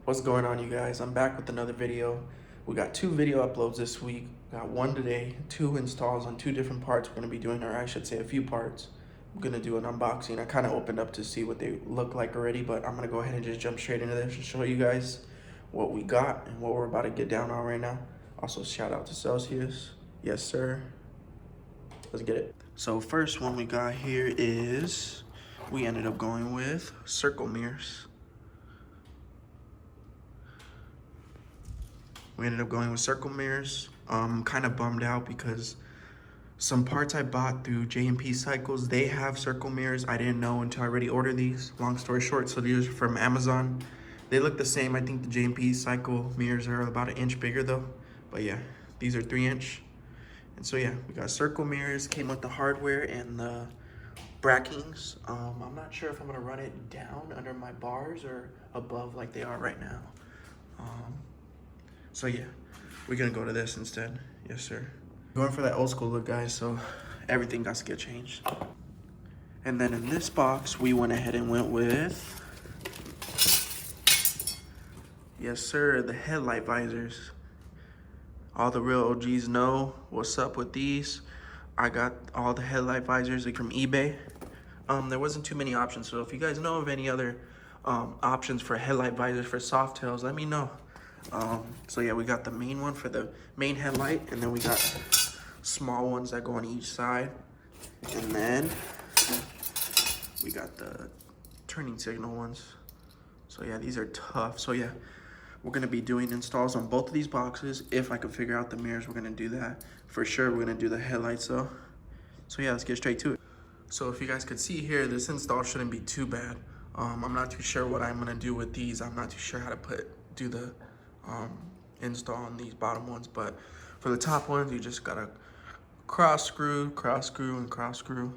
What's going on, you guys? I'm back with another video. We got 2 video uploads this week. Got one today, 2 installs on 2 different parts we're gonna be doing, or I should say a few parts. I'm gonna do an unboxing. I kind of opened up to see what they look like already, but I'm gonna go ahead and just jump straight into this and show you guys what we got and what we're about to get down on right now. Also, shout out to Celsius. Yes, sir. Let's get it. So first one we got here is, we ended up going with circle mirrors. We ended up going with circle mirrors. Kind of bummed out because some parts I bought through J&P Cycles, they have circle mirrors. I didn't know until I already ordered these. Long story short, so these are from Amazon. They look the same. I think the J&P Cycle mirrors are about 1 inch bigger though. But yeah, these are 3 inch. And so yeah, we got circle mirrors, came with the hardware and the brackings. I'm not sure if I'm gonna run it down under my bars or above like they are right now. So yeah, we're gonna go to this instead. Yes, sir. Going for that old school look, guys, so everything got to get changed. And then in this box, we went ahead and went with, yes, sir, the headlight visors. All the real OGs know what's up with these. I got all the headlight visors from eBay. There wasn't too many options, so if you guys know of any other options for headlight visors for SOFTTAILs, let me know. So yeah, we got the main one for the main headlight, and then we got small ones that go on each side, and then we got the turning signal ones. So yeah, these are tough. So yeah, we're gonna be doing installs on both of these boxes. If I can figure out the mirrors, we're gonna do that for sure. We're gonna do the headlights though. So yeah, let's get straight to it. So if you guys could see here, this install shouldn't be too bad. I'm not too sure what I'm gonna do with these. I'm not too sure how to do the install on these bottom ones, but for the top ones, you just gotta cross screw, and cross screw.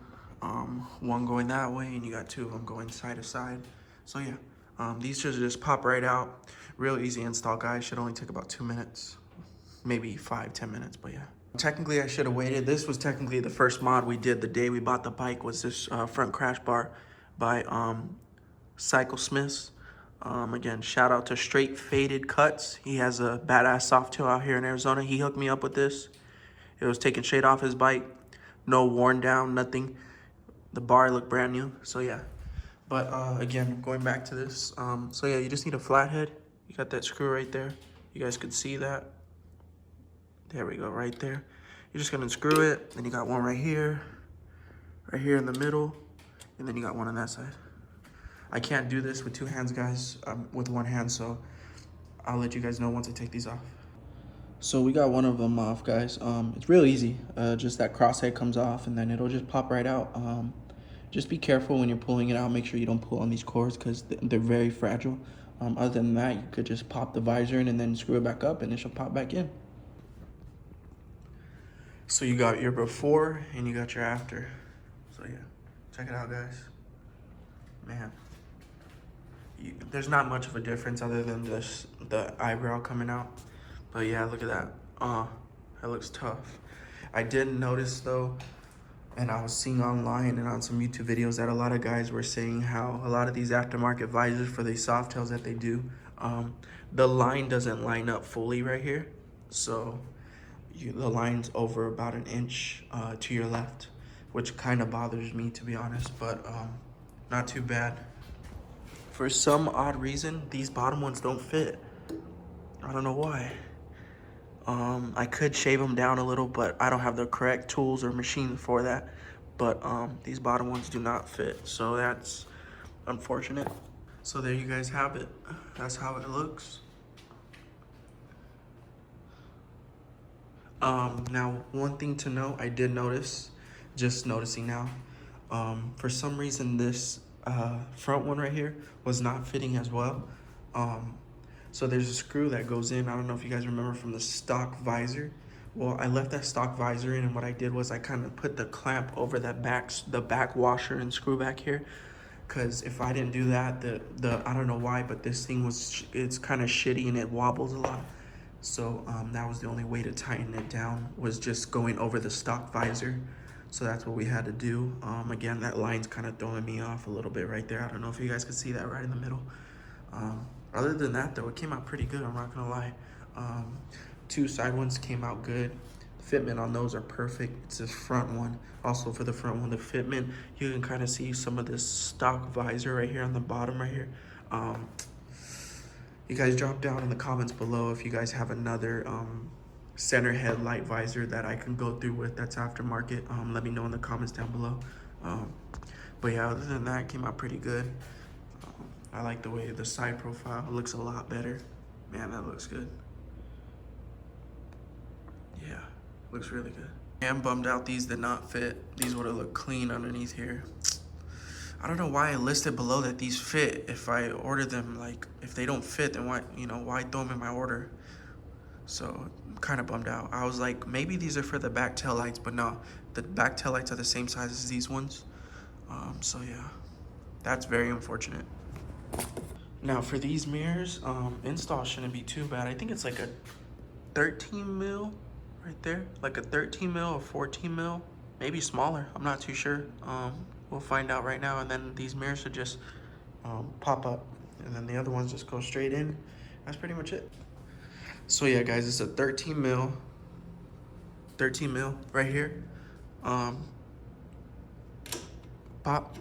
One going that way, and you got 2 of them going side to side. So yeah, these should just pop right out. Real easy install, guys. Should only take about 2 minutes, maybe 5-10 minutes, but yeah. Technically, I should have waited. This was technically the first mod we did the day we bought the bike, was this front crash bar by Cycle Smiths. Again, shout out to Straight Faded Cuts. He has a badass SOFTTAIL out here in Arizona. He hooked me up with this. It was taken straight off his bike. No worn down, nothing. The bar looked brand new, so yeah. But again, going back to this, so yeah, you just need a flathead. You got that screw right there. You guys could see that. There we go, right there. You're just gonna screw it, then you got one right here in the middle, and then you got one on that side. I can't do this with 2 hands, guys, with 1 hand, so I'll let you guys know once I take these off. So we got one of them off, guys. It's real easy. Just that crosshead comes off, and then it'll just pop right out. Just be careful when you're pulling it out. Make sure you don't pull on these cords because they're very fragile. Other than that, you could just pop the visor in and then screw it back up, and it should pop back in. So you got your before and you got your after. So yeah, check it out, guys. Man. There's not much of a difference other than just the eyebrow coming out, but yeah, look at that. That looks tough. I did notice though, and I was seeing online and on some YouTube videos, that a lot of guys were saying how a lot of these aftermarket visors for these SOFTTAILs that they do, the line doesn't line up fully right here, so the line's over about 1 inch to your left, which kind of bothers me, to be honest, but not too bad. For some odd reason, these bottom ones don't fit. I don't know why. I could shave them down a little, but I don't have the correct tools or machine for that. But these bottom ones do not fit, so that's unfortunate. So there you guys have it. That's how it looks. Now, one thing to note, I did notice, just noticing now, for some reason this front one right here was not fitting as well. So there's a screw that goes in. I don't know if you guys remember from the stock visor. Well, I left that stock visor in, and what I did was I kind of put the clamp over that the back washer and screw back here. Because if I didn't do that, I don't know why, but this thing it's kind of shitty and it wobbles a lot. So that was the only way to tighten it down, was just going over the stock visor. So that's what we had to do. Again, that line's kind of throwing me off a little bit right there. I don't know if you guys can see that right in the middle. Other than that, though, it came out pretty good. I'm not gonna lie. Two side ones came out good. The fitment on those are perfect. It's this front one. Also for the front one, the fitment, you can kind of see some of this stock visor right here on the bottom right here. You guys drop down in the comments below if you guys have another center headlight visor that I can go through with that's aftermarket. Let me know in the comments down below. But yeah, other than that, it came out pretty good. I like the way the side profile looks a lot better. Man, that looks good. Yeah, looks really good. I am bummed out these did not fit. These would have looked clean underneath here. I don't know why I listed below that these fit. If I order them, like, if they don't fit, then why, you know, why throw them in my order? So I'm kind of bummed out. I was like, maybe these are for the back tail lights, but no, the back tail lights are the same size as these ones. So yeah, that's very unfortunate. Now for these mirrors, install shouldn't be too bad. I think it's like a 13 mil right there, like a 13 mil or 14 mil, maybe smaller. I'm not too sure. We'll find out right now. And then these mirrors should just pop up, and then the other ones just go straight in. That's pretty much it. So yeah, guys, it's a 13 mil right here. Pop,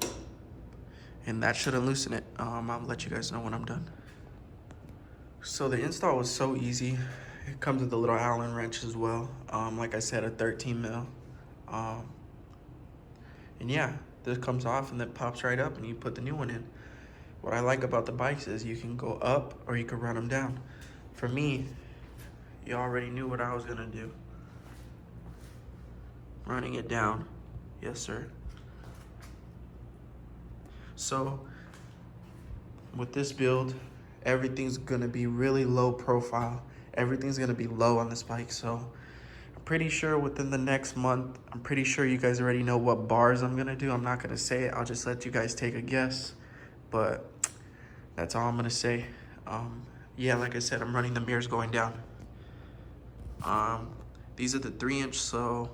and that shouldn't loosen it. I'll let you guys know when I'm done. So the install was so easy. It comes with a little Allen wrench as well. Like I said, a 13 mil. And yeah, this comes off and then pops right up and you put the new one in. What I like about the bikes is you can go up or you can run them down. For me, you already knew what I was gonna do. Running it down, yes sir. So with this build, everything's gonna be really low profile. Everything's gonna be low on this bike. So I'm pretty sure within the next month, I'm pretty sure you guys already know what bars I'm gonna do. I'm not gonna say it, I'll just let you guys take a guess. But that's all I'm gonna say. Yeah, like I said, I'm running the mirrors going down. These are the 3-inch, so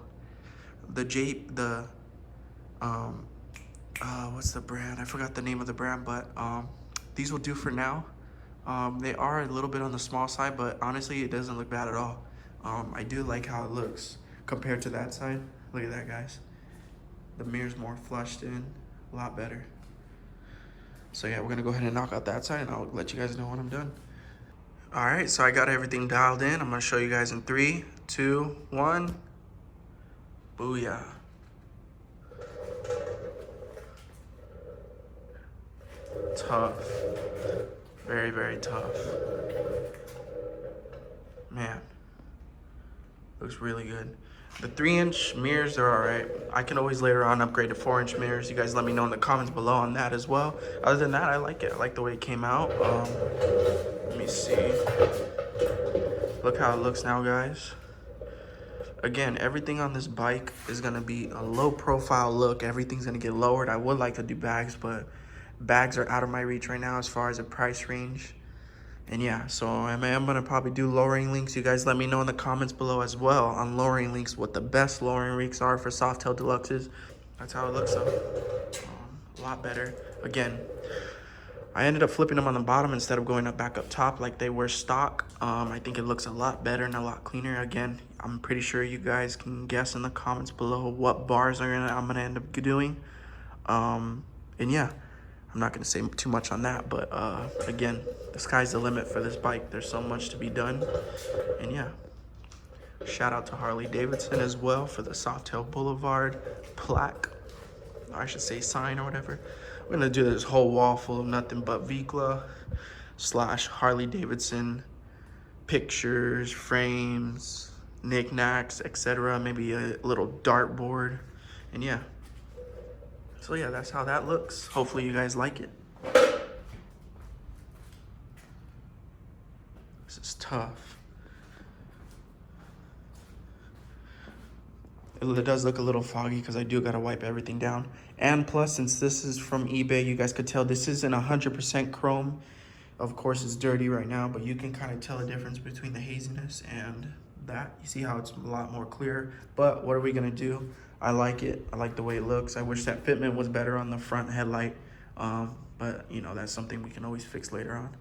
what's the brand? I forgot the name of the brand, but these will do for now. They are a little bit on the small side, but honestly, it doesn't look bad at all. I do like how it looks compared to that side. Look at that, guys. The mirror's more flushed in, a lot better. So yeah, we're gonna go ahead and knock out that side, and I'll let you guys know when I'm done. All right, so I got everything dialed in. I'm gonna show you guys in 3, 2, 1. Booyah. Tough. Very, very tough. Man, looks really good. The 3-inch mirrors are all right. I can always later on upgrade to 4-inch mirrors. You guys let me know in the comments below on that as well. Other than that, I like it. I like the way it came out. Let me see. Look how it looks now, guys. Again, everything on this bike is gonna be a low profile look. Everything's gonna get lowered. I would like to do bags, but bags are out of my reach right now as far as the price range. And yeah, so I am gonna probably do lowering links. You guys let me know in the comments below as well on lowering links, what the best lowering links are for SOFTTAIL Deluxes. That's how it looks though. A lot better. Again, I ended up flipping them on the bottom instead of going back up top like they were stock. I think it looks a lot better and a lot cleaner. Again, I'm pretty sure you guys can guess in the comments below what bars I'm gonna end up doing. And yeah, I'm not gonna say too much on that, but again, the sky's the limit for this bike. There's so much to be done. And yeah, shout out to Harley Davidson as well for the SOFTTAIL Boulevard plaque. Or I should say sign or whatever. We're gonna do this whole wall full of nothing but Vikla / Harley Davidson pictures, frames, knickknacks, etc. Maybe a little dartboard, and yeah. So yeah, that's how that looks. Hopefully you guys like it. This is tough. It does look a little foggy because I do gotta wipe everything down. And plus, since this is from eBay, you guys could tell this isn't 100% chrome. Of course, it's dirty right now, but you can kind of tell the difference between the haziness and that. You see how it's a lot more clear. But what are we gonna do? I like it. I like the way it looks. I wish that fitment was better on the front headlight. But you know, that's something we can always fix later on.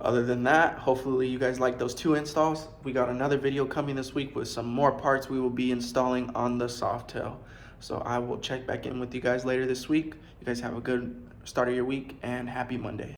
Other than that, hopefully you guys like those 2 installs. We got another video coming this week with some more parts we will be installing on the SOFTTAIL. So I will check back in with you guys later this week. You guys have a good start of your week and happy Monday.